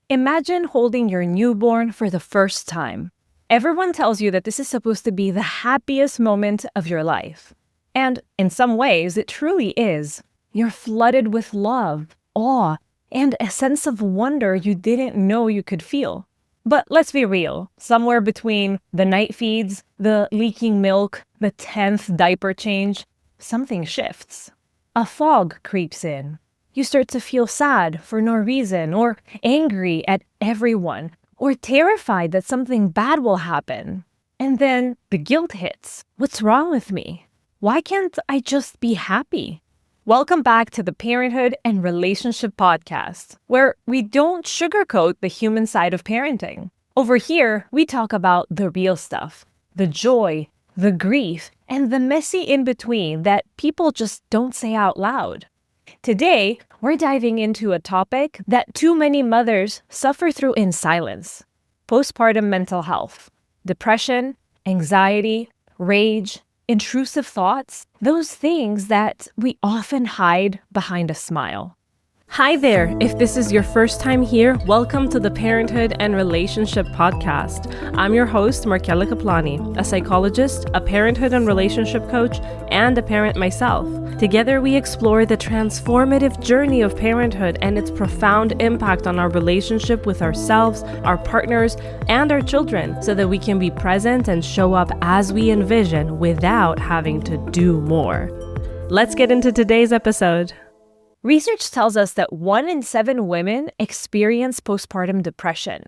Imagine holding your newborn for the first time. Everyone tells you that this is supposed to be the happiest moment of your life. And in some ways, it truly is. You're flooded with love, awe, and a sense of wonder you didn't know you could feel. But let's be real, somewhere between the night feeds, the leaking milk, the 10th diaper change, something shifts. A fog creeps in. You start to feel sad for no reason, or angry at everyone, or terrified that something bad will happen. And then the guilt hits. What's wrong with me? Why can't I just be happy? Welcome back to the Parenthood and Relationship Podcast, where we don't sugarcoat the human side of parenting. Over here, we talk about the real stuff, the joy, the grief, and the messy in-between that people just don't say out loud. Today, we're diving into a topic that too many mothers suffer through in silence: postpartum mental health, depression, anxiety, rage, intrusive thoughts, those things that we often hide behind a smile. Hi there! If this is your first time here, welcome to the Parenthood and Relationship Podcast. I'm your host, Markela Kaplani, a psychologist, a parenthood and relationship coach, and a parent myself. Together, we explore the transformative journey of parenthood and its profound impact on our relationship with ourselves, our partners, and our children, so that we can be present and show up as we envision without having to do more. Let's get into today's episode. Research tells us that 1 in 7 women experience postpartum depression,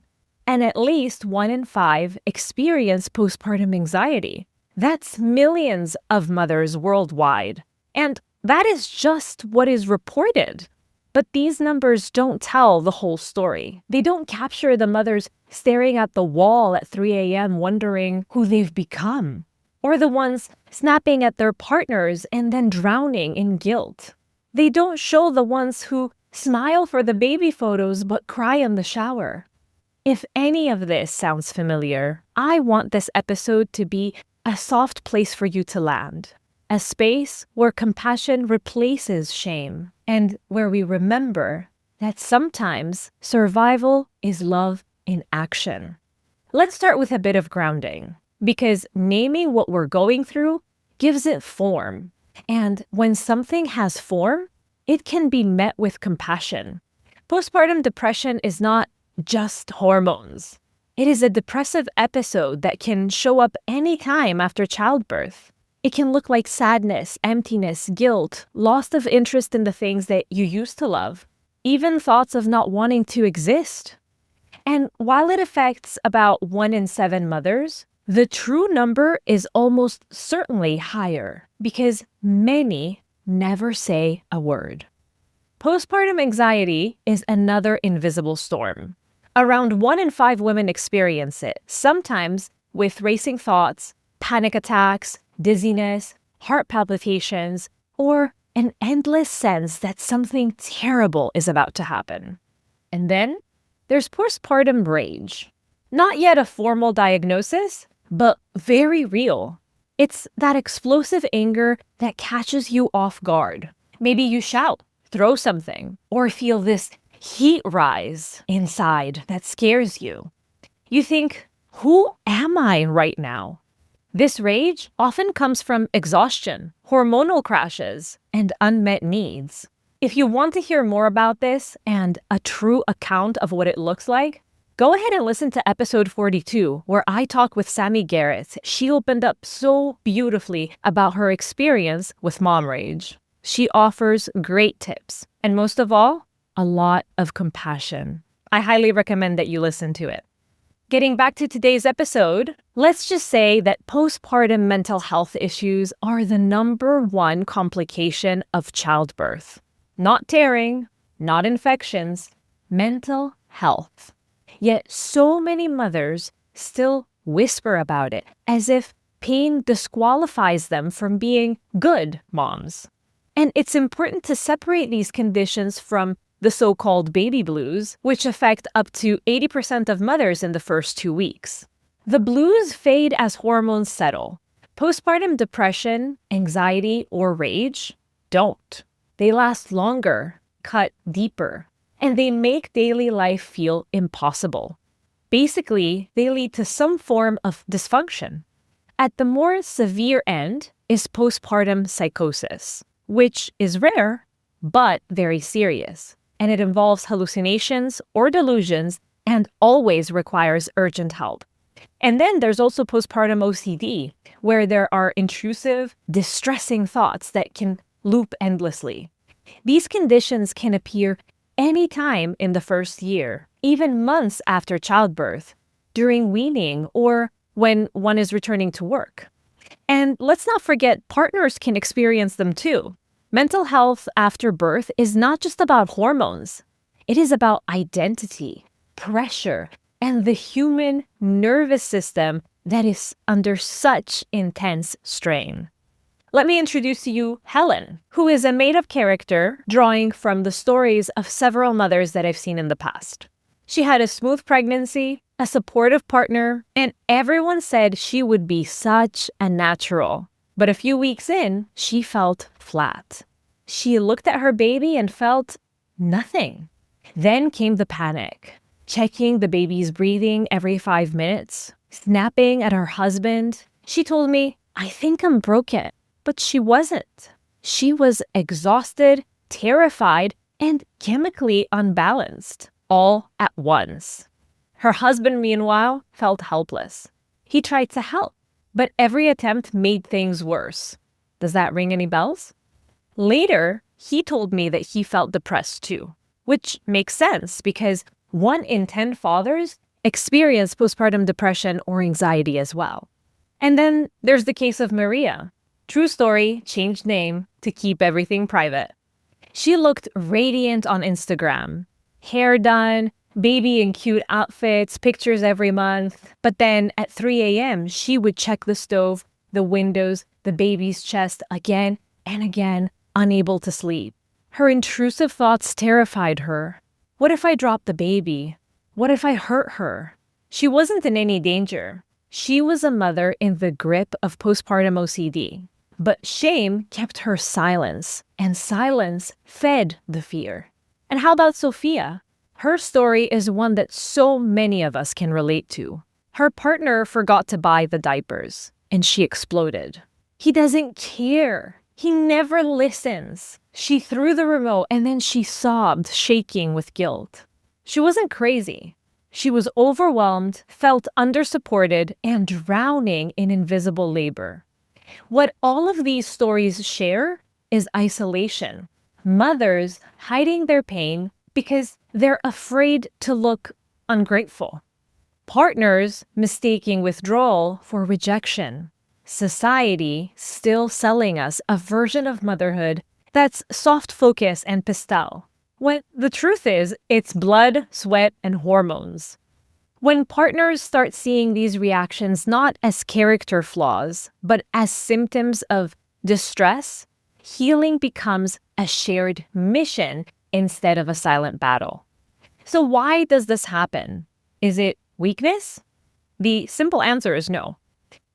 and at least 1 in 5 experience postpartum anxiety. That's millions of mothers worldwide. And that is just what is reported. But these numbers don't tell the whole story. They don't capture the mothers staring at the wall at 3 a.m. wondering who they've become, or the ones snapping at their partners and then drowning in guilt. They don't show the ones who smile for the baby photos but cry in the shower. If any of this sounds familiar, I want this episode to be a soft place for you to land. A space where compassion replaces shame, and where we remember that sometimes survival is love in action. Let's start with a bit of grounding, because naming what we're going through gives it form. And when something has form, it can be met with compassion. Postpartum depression is not just hormones. It is a depressive episode that can show up anytime after childbirth. It can look like sadness, emptiness, guilt, loss of interest in the things that you used to love, even thoughts of not wanting to exist. And while it affects about 1 in 7 mothers, the true number is almost certainly higher because many never say a word. Postpartum anxiety is another invisible storm. Around 1 in 5 women experience it, sometimes with racing thoughts, panic attacks, dizziness, heart palpitations, or an endless sense that something terrible is about to happen. And then there's postpartum rage. Not yet a formal diagnosis, but very real. It's that explosive anger that catches you off guard. Maybe you shout, throw something, or feel this heat rise inside that scares you. You think, who am I right now? This rage often comes from exhaustion, hormonal crashes, and unmet needs. If you want to hear more about this and a true account of what it looks like, go ahead and listen to episode 42, where I talk with Sammy Garrett. She opened up so beautifully about her experience with mom rage. She offers great tips, and most of all, a lot of compassion. I highly recommend that you listen to it. Getting back to today's episode, let's just say that postpartum mental health issues are the number 1 complication of childbirth. Not tearing, not infections, mental health. Yet so many mothers still whisper about it as if pain disqualifies them from being good moms. And it's important to separate these conditions from the so-called baby blues, which affect up to 80% of mothers in the first 2 weeks. The blues fade as hormones settle. Postpartum depression, anxiety, or rage don't. They last longer, cut deeper. and they make daily life feel impossible. Basically, they lead to some form of dysfunction. At the more severe end is postpartum psychosis, which is rare, but very serious, and it involves hallucinations or delusions and always requires urgent help. And then there's also postpartum OCD, where there are intrusive, distressing thoughts that can loop endlessly. These conditions can appear anytime in the first year, even months after childbirth, during weaning, or when one is returning to work. And let's not forget, partners can experience them too. Mental health after birth is not just about hormones. It is about identity, pressure, and the human nervous system that is under such intense strain. Let me introduce to you Helen, who is a made-up character drawing from the stories of several mothers that I've seen in the past. She had a smooth pregnancy, a supportive partner, and everyone said she would be such a natural. But a few weeks in, she felt flat. She looked at her baby and felt nothing. Then came the panic, checking the baby's breathing every 5 minutes, snapping at her husband. She told me, "I think I'm broken." But she wasn't. She was exhausted, terrified, and chemically unbalanced, all at once. Her husband, meanwhile, felt helpless. He tried to help, but every attempt made things worse. Does that ring any bells? Later, he told me that he felt depressed too, which makes sense because 1 in 10 fathers experience postpartum depression or anxiety as well. And then there's the case of Maria. True story, changed name to keep everything private. She looked radiant on Instagram. Hair done, baby in cute outfits, pictures every month. But then at 3 a.m., she would check the stove, the windows, the baby's chest again and again, unable to sleep. Her intrusive thoughts terrified her. What if I drop the baby? What if I hurt her? She wasn't in any danger. She was a mother in the grip of postpartum OCD. But shame kept her silence, and silence fed the fear. And how about Sophia? Her story is one that so many of us can relate to. Her partner forgot to buy the diapers, and she exploded. He doesn't care. He never listens. She threw the remote, and then she sobbed, shaking with guilt. She wasn't crazy. She was overwhelmed, felt undersupported, and drowning in invisible labor. What all of these stories share is isolation. Mothers hiding their pain because they're afraid to look ungrateful. Partners mistaking withdrawal for rejection. Society still selling us a version of motherhood that's soft focus and pastel, when the truth is it's blood, sweat, and hormones. When partners start seeing these reactions not as character flaws, but as symptoms of distress, healing becomes a shared mission instead of a silent battle. So why does this happen? Is it weakness? The simple answer is no.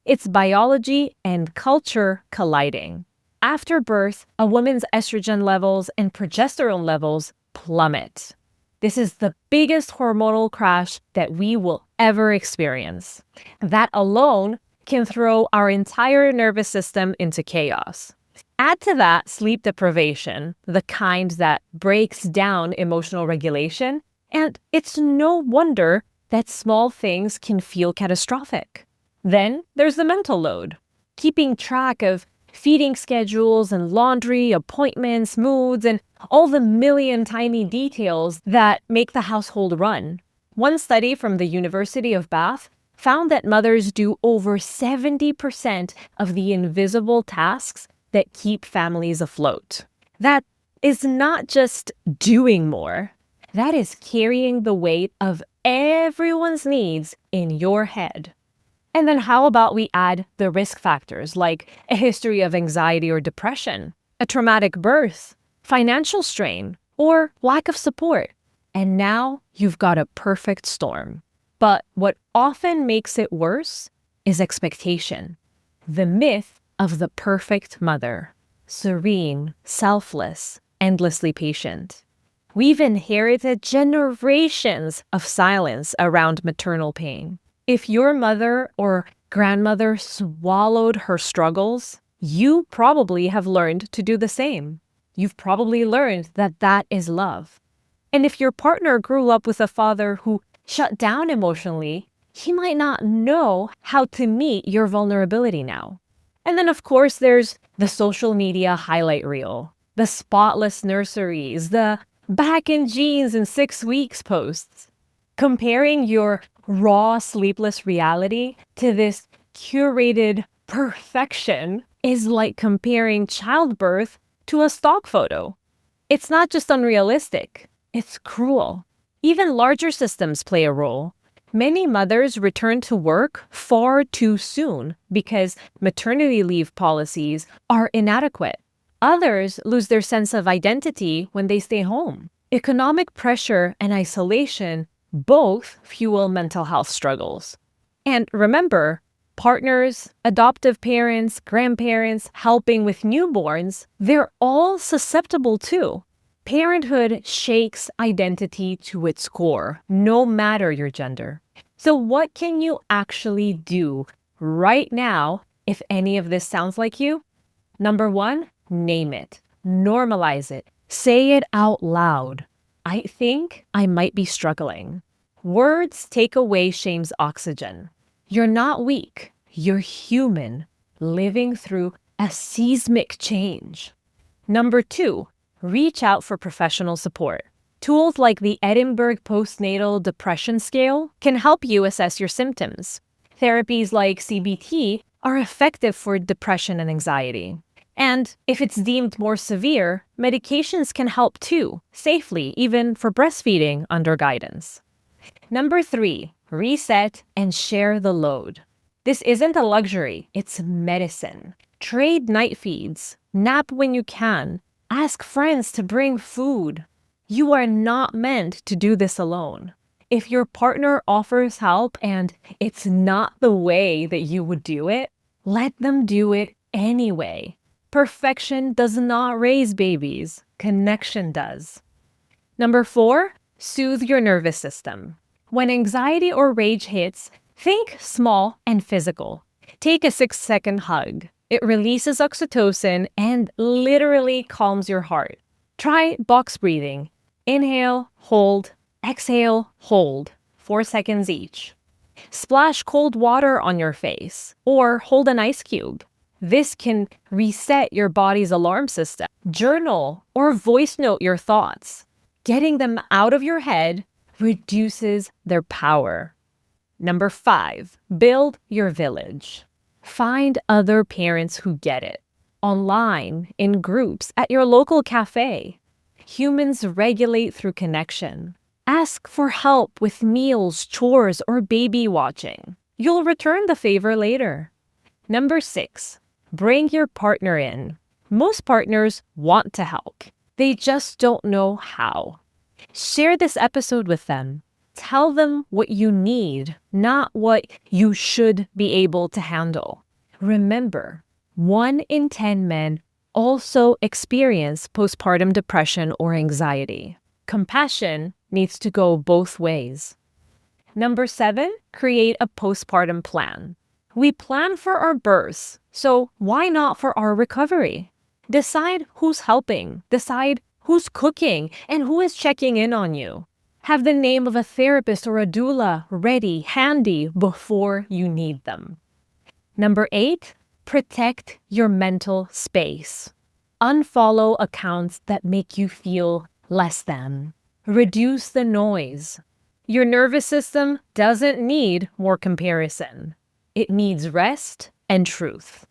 It's biology and culture colliding. After birth, a woman's estrogen levels and progesterone levels plummet. This is the biggest hormonal crash that we will ever experience. That alone can throw our entire nervous system into chaos. Add to that sleep deprivation, the kind that breaks down emotional regulation, and it's no wonder that small things can feel catastrophic. Then there's the mental load. Keeping track of feeding schedules and laundry, appointments, moods, and all the million tiny details that make the household run. One study from the University of Bath found that mothers do over 70% of the invisible tasks that keep families afloat. That is not just doing more. That is carrying the weight of everyone's needs in your head. And then how about we add the risk factors like a history of anxiety or depression, a traumatic birth, financial strain, or lack of support. And now you've got a perfect storm. But what often makes it worse is expectation. The myth of the perfect mother, serene, selfless, endlessly patient. We've inherited generations of silence around maternal pain. If your mother or grandmother swallowed her struggles, you probably have learned to do the same. You've probably learned that that is love. And if your partner grew up with a father who shut down emotionally, he might not know how to meet your vulnerability now. And then, of course, there's the social media highlight reel, the spotless nurseries, the back in jeans in 6 weeks posts. Comparing your raw, sleepless reality to this curated perfection is like comparing childbirth to a stock photo. It's not just unrealistic, it's cruel. Even larger systems play a role. Many mothers return to work far too soon because maternity leave policies are inadequate. Others lose their sense of identity when they stay home. Economic pressure and isolation both fuel mental health struggles. And remember, partners, adoptive parents, grandparents helping with newborns, they're all susceptible too. Parenthood shakes identity to its core, no matter your gender. So what can you actually do right now if any of this sounds like you? Number 1, name it. Normalize it. Say it out loud. I think I might be struggling. Words take away shame's oxygen. You're not weak. You're human, living through a seismic change. Number 2, reach out for professional support. Tools like the Edinburgh Postnatal Depression Scale can help you assess your symptoms. Therapies like CBT are effective for depression and anxiety. And if it's deemed more severe, medications can help too, safely, even for breastfeeding under guidance. Number 3, reset and share the load. This isn't a luxury, it's medicine. Trade night feeds, nap when you can, ask friends to bring food. You are not meant to do this alone. If your partner offers help and it's not the way that you would do it, let them do it anyway. Perfection does not raise babies. Connection does. Number 4, soothe your nervous system. When anxiety or rage hits, think small and physical. Take a 6-second hug. It releases oxytocin and literally calms your heart. Try box breathing. Inhale, hold, exhale, hold, 4 seconds each. Splash cold water on your face or hold an ice cube. This can reset your body's alarm system. Journal or voice note your thoughts. Getting them out of your head reduces their power. Number 5, build your village. Find other parents who get it. Online, in groups, at your local cafe. Humans regulate through connection. Ask for help with meals, chores, or baby watching. You'll return the favor later. Number 6, bring your partner in. Most partners want to help. They just don't know how. Share this episode with them. Tell them what you need, not what you should be able to handle. Remember, 1 in 10 men also experience postpartum depression or anxiety. Compassion needs to go both ways. Number 7, create a postpartum plan. We plan for our births, so why not for our recovery? Decide who's helping, decide who's cooking, and who is checking in on you. Have the name of a therapist or a doula ready, handy before you need them. Number 8, protect your mental space. Unfollow accounts that make you feel less than. Reduce the noise. Your nervous system doesn't need more comparison. It needs rest and truth.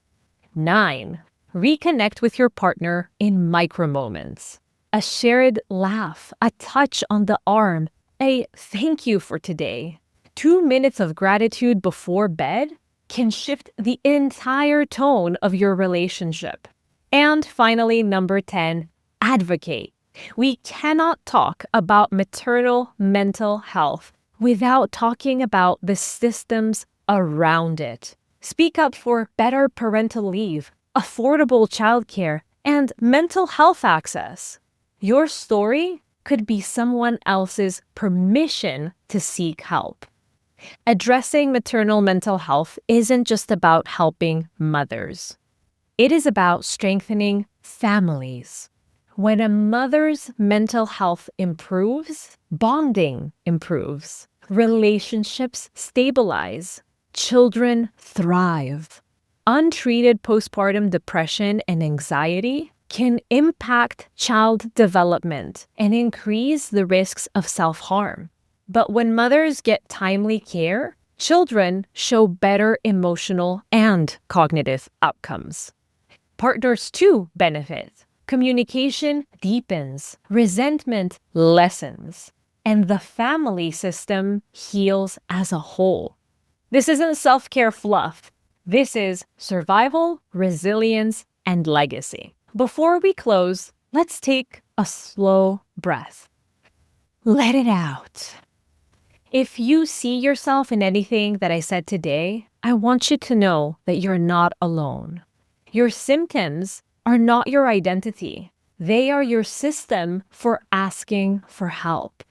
9, reconnect with your partner in micro moments. A shared laugh, a touch on the arm, a thank you for today. 2 minutes of gratitude before bed can shift the entire tone of your relationship. And finally, number 10, advocate. We cannot talk about maternal mental health without talking about the systems around it. Speak up for better parental leave, affordable childcare, and mental health access. Your story could be someone else's permission to seek help. Addressing maternal mental health isn't just about helping mothers. It is about strengthening families. When a mother's mental health improves, bonding improves, relationships stabilize, children thrive. Untreated postpartum depression and anxiety can impact child development and increase the risks of self-harm. But when mothers get timely care, children show better emotional and cognitive outcomes. Partners too benefit. Communication deepens, resentment lessens, and the family system heals as a whole. This isn't self-care fluff. This is survival, resilience, and legacy. Before we close, let's take a slow breath. Let it out. If you see yourself in anything that I said today, I want you to know that you're not alone. Your symptoms are not your identity. They are your system for asking for help.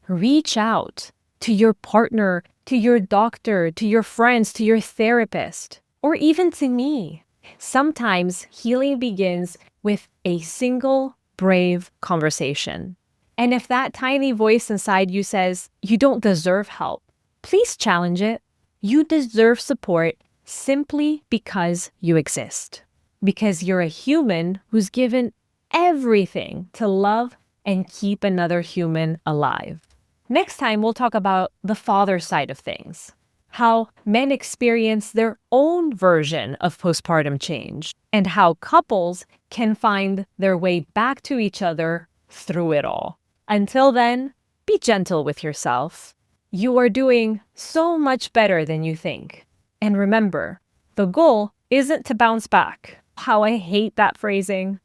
Reach out to your partner, to your doctor, to your friends, to your therapist, or even to me. Sometimes healing begins with a single brave conversation. And if that tiny voice inside you says you don't deserve help, please challenge it. You deserve support simply because you exist. Because you're a human who's given everything to love and keep another human alive. Next time, we'll talk about the father side of things. How men experience their own version of postpartum change, and how couples can find their way back to each other through it all. Until then, be gentle with yourself. You are doing so much better than you think. And remember, the goal isn't to bounce back. How I hate that phrasing.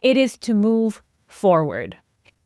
It is to move forward.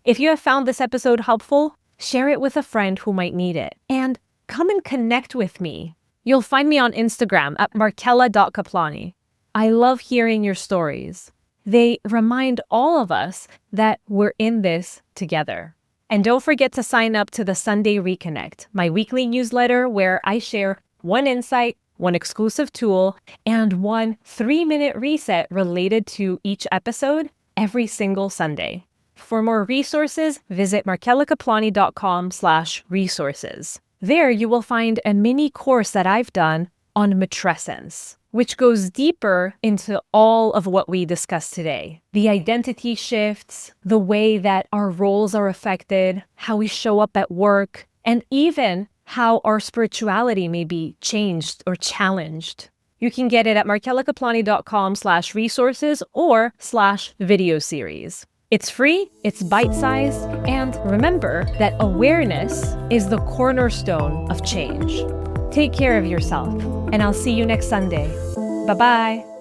If you have found this episode helpful, share it with a friend who might need it. And come and connect with me. You'll find me on Instagram at markella.kaplani. I love hearing your stories. They remind all of us that we're in this together. And don't forget to sign up to the Sunday Reconnect, my weekly newsletter where I share one insight, one exclusive tool, and one 3-minute reset related to each episode every single Sunday. For more resources, visit markellakaplani.com/resources. There you will find a mini course that I've done on matrescence, which goes deeper into all of what we discussed today. The identity shifts, the way that our roles are affected, how we show up at work, and even how our spirituality may be changed or challenged. You can get it at markellakaplani.com/resources or /video series. It's free, it's bite-sized, and remember that awareness is the cornerstone of change. Take care of yourself, and I'll see you next Sunday. Bye-bye.